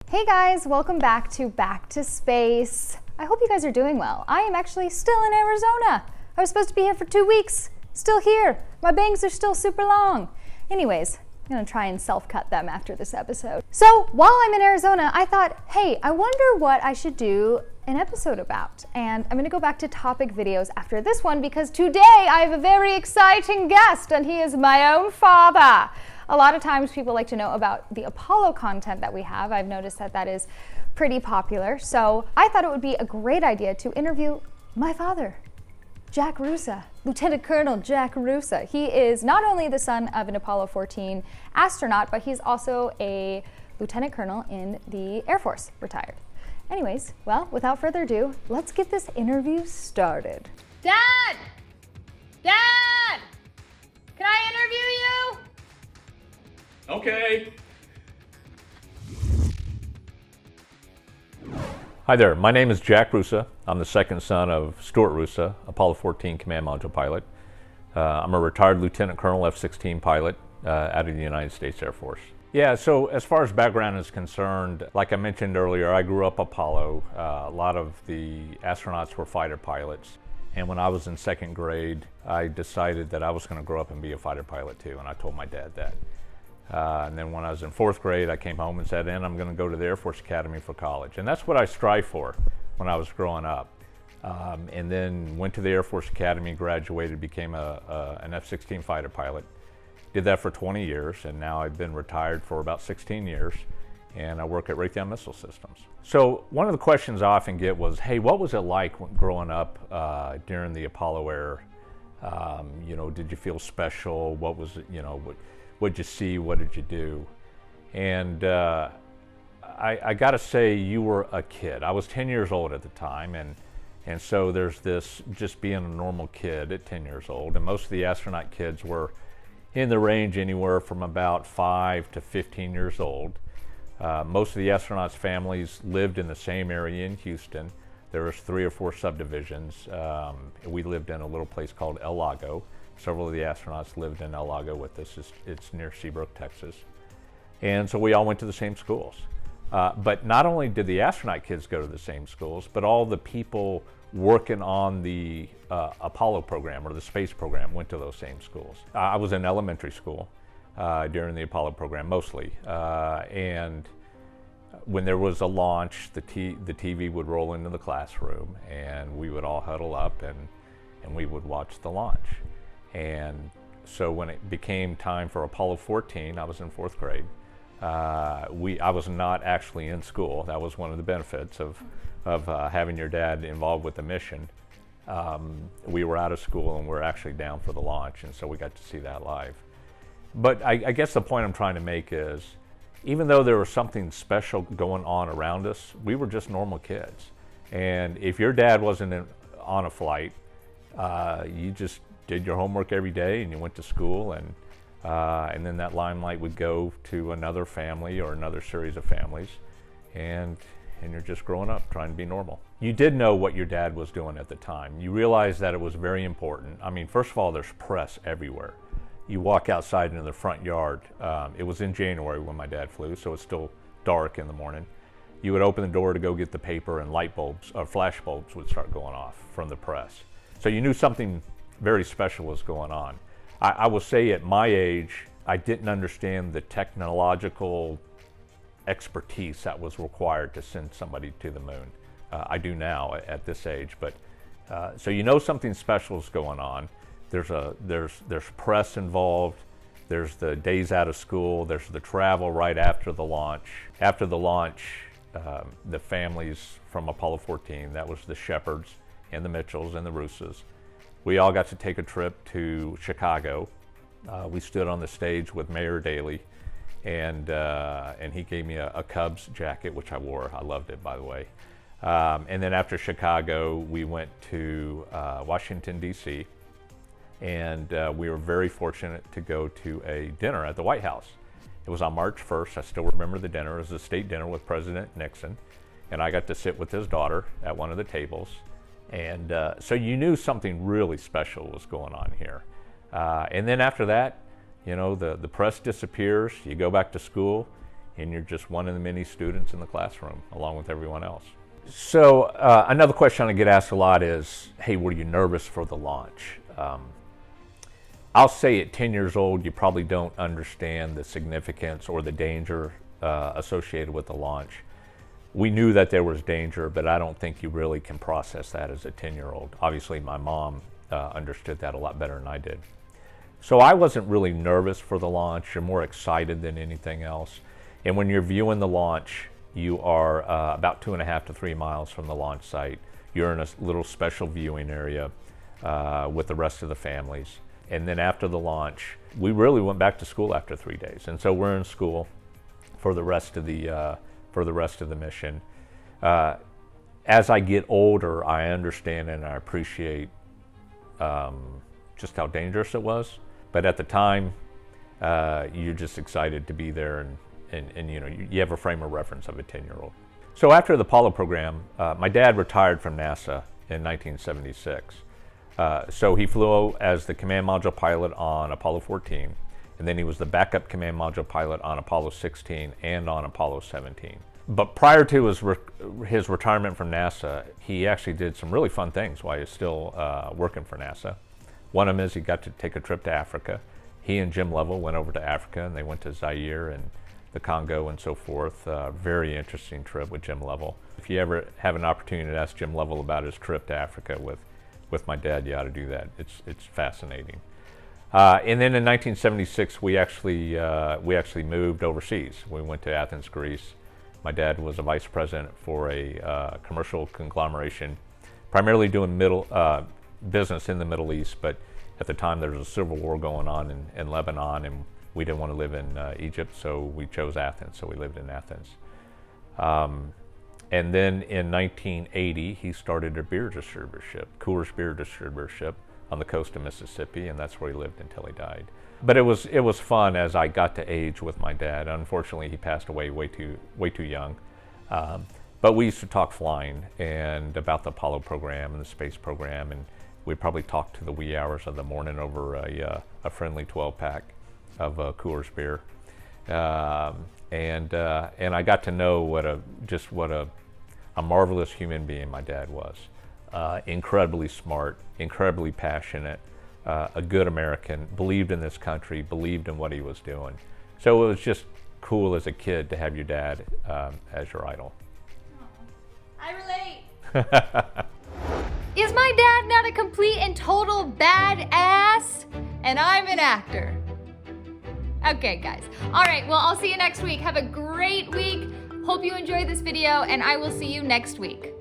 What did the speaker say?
Hey guys, welcome back to Space. I hope you guys are doing well. I am actually still in Arizona. I was supposed to be here for 2 weeks. Still here. My bangs are still super long. Anyways, I'm gonna try and self-cut them after this episode. So while I'm in Arizona, I thought, hey, I wonder what I should do an episode about. And I'm gonna go back to topic videos after this one because today I have a very exciting guest and he is my own father. A lot of times people like to know about the Apollo content that we have. I've noticed that is pretty popular. So I thought it would be a great idea to interview my father, Jack Roosa, Lieutenant Colonel Jack Roosa. He is not only the son of an Apollo 14 astronaut, but he's also a lieutenant colonel in the Air Force, retired. Anyways, well, without further ado, let's get this interview started. Dad! Dad! Can I interview you? Okay. Hi there, my name is Jack Roosa. I'm the second son of Stuart Roosa, Apollo 14 command module pilot. I'm a retired Lieutenant Colonel F-16 pilot out of the United States Air Force. Yeah, so as far as background is concerned, like I mentioned earlier, I grew up Apollo. A lot of the astronauts were fighter pilots. And when I was in second grade, I decided that I was going to grow up and be a fighter pilot too, and I told my dad that. And then when I was in fourth grade, I came home and said, and I'm going to go to the Air Force Academy for college. And that's what I strived for when I was growing up. And then went to the Air Force Academy, graduated, became an F-16 fighter pilot. Did that for 20 years, and now I've been retired for about 16 years, and I work at Raytheon Missile Systems. So one of the questions I often get was, hey, what was it like growing up during the Apollo era? Did you feel special? What was it, what'd you see? What did you do? And I got to say, you were a kid. I was 10 years old at the time, and so there's this just being a normal kid at 10 years old. And most of the astronaut kids were in the range anywhere from about 5 to 15 years old. Most of the astronauts' families lived in the same area in Houston. There was 3 or 4 subdivisions. We lived in a little place called El Lago. Several of the astronauts lived in El Lago with us. It's near Seabrook, Texas. And so we all went to the same schools. But not only did the astronaut kids go to the same schools, but all the people working on the Apollo program or the space program went to those same schools. I was in elementary school during the Apollo program mostly. And when there was a launch, the TV would roll into the classroom and we would all huddle up and we would watch the launch. And so when it became time for Apollo 14, I was in fourth grade. I was not actually in school. That was one of the benefits of having your dad involved with the mission. We were out of school and we're actually down for the launch, and so we got to see that live. But I guess the point I'm trying to make is, even though there was something special going on around us, we were just normal kids. And if your dad wasn't on a flight, you just did your homework every day and you went to school, and then that limelight would go to another family or another series of families, and you're just growing up trying to be normal. You did know what your dad was doing at the time. You realized that it was very important. I mean, first of all, there's press everywhere. You walk outside into the front yard. It was in January when my dad flew, so it's still dark in the morning. You would open the door to go get the paper, and light bulbs or flash bulbs would start going off from the press. So you knew something very special was going on. I will say at my age, I didn't understand the technological expertise that was required to send somebody to the moon. I do now at this age, but so you know something special is going on. There's press involved. There's the days out of school. There's the travel right after the launch. After the launch, the families from Apollo 14, that was the Shepards and the Mitchells and the Roosas. We all got to take a trip to Chicago. We stood on the stage with Mayor Daley, and he gave me a Cubs jacket, which I wore. I loved it, by the way. And then after Chicago, we went to Washington, D.C., and we were very fortunate to go to a dinner at the White House. It was on March 1st. I still remember the dinner. It was a state dinner with President Nixon, and I got to sit with his daughter at one of the tables. And so you knew something really special was going on here. And then after that, you know, the press disappears, you go back to school, and you're just one of the many students in the classroom along with everyone else. So another question I get asked a lot is, hey, were you nervous for the launch? I'll say at 10 years old, you probably don't understand the significance or the danger associated with the launch. We knew that there was danger, but I don't think you really can process that as a 10-year-old. Obviously, my mom understood that a lot better than I did. So I wasn't really nervous for the launch. You're more excited than anything else. And when you're viewing the launch, you are about 2.5 to 3 miles from the launch site. You're in a little special viewing area with the rest of the families. And then after the launch, we really went back to school after 3 days. And so we're in school for the rest of the mission. As I get older, I understand and I appreciate just how dangerous it was. But at the time, you're just excited to be there, and you know, you have a frame of reference of a 10-year-old. So after the Apollo program, my dad retired from NASA in 1976. So he flew as the command module pilot on Apollo 14, and then he was the backup command module pilot on Apollo 16 and on Apollo 17. But prior to his retirement from NASA, he actually did some really fun things while he was still working for NASA. One of them is he got to take a trip to Africa. He and Jim Lovell went over to Africa, and they went to Zaire and the Congo and so forth. Very interesting trip with Jim Lovell. If you ever have an opportunity to ask Jim Lovell about his trip to Africa with my dad, you ought to do that. It's fascinating. And then in 1976, we actually moved overseas. We went to Athens, Greece. My dad was a vice president for a commercial conglomeration, primarily doing business in the Middle East, but at the time there was a civil war going on in Lebanon, and we didn't want to live in Egypt, so we chose Athens, so we lived in Athens. And then in 1980, he started a beer distributorship, Coors Beer Distributorship, on the coast of Mississippi, and that's where he lived until he died. But it was fun as I got to age with my dad. Unfortunately, he passed away way too young. But we used to talk flying and about the Apollo program and the space program, and we'd probably talk to the wee hours of the morning over a friendly 12-pack of Coors beer. And I got to know what a marvelous human being my dad was. Incredibly smart, incredibly passionate, a good American, believed in this country, believed in what he was doing. So it was just cool as a kid to have your dad as your idol. I relate. Is my dad not a complete and total badass? And I'm an actor. Okay, guys. All right, well, I'll see you next week. Have a great week. Hope you enjoyed this video, and I will see you next week.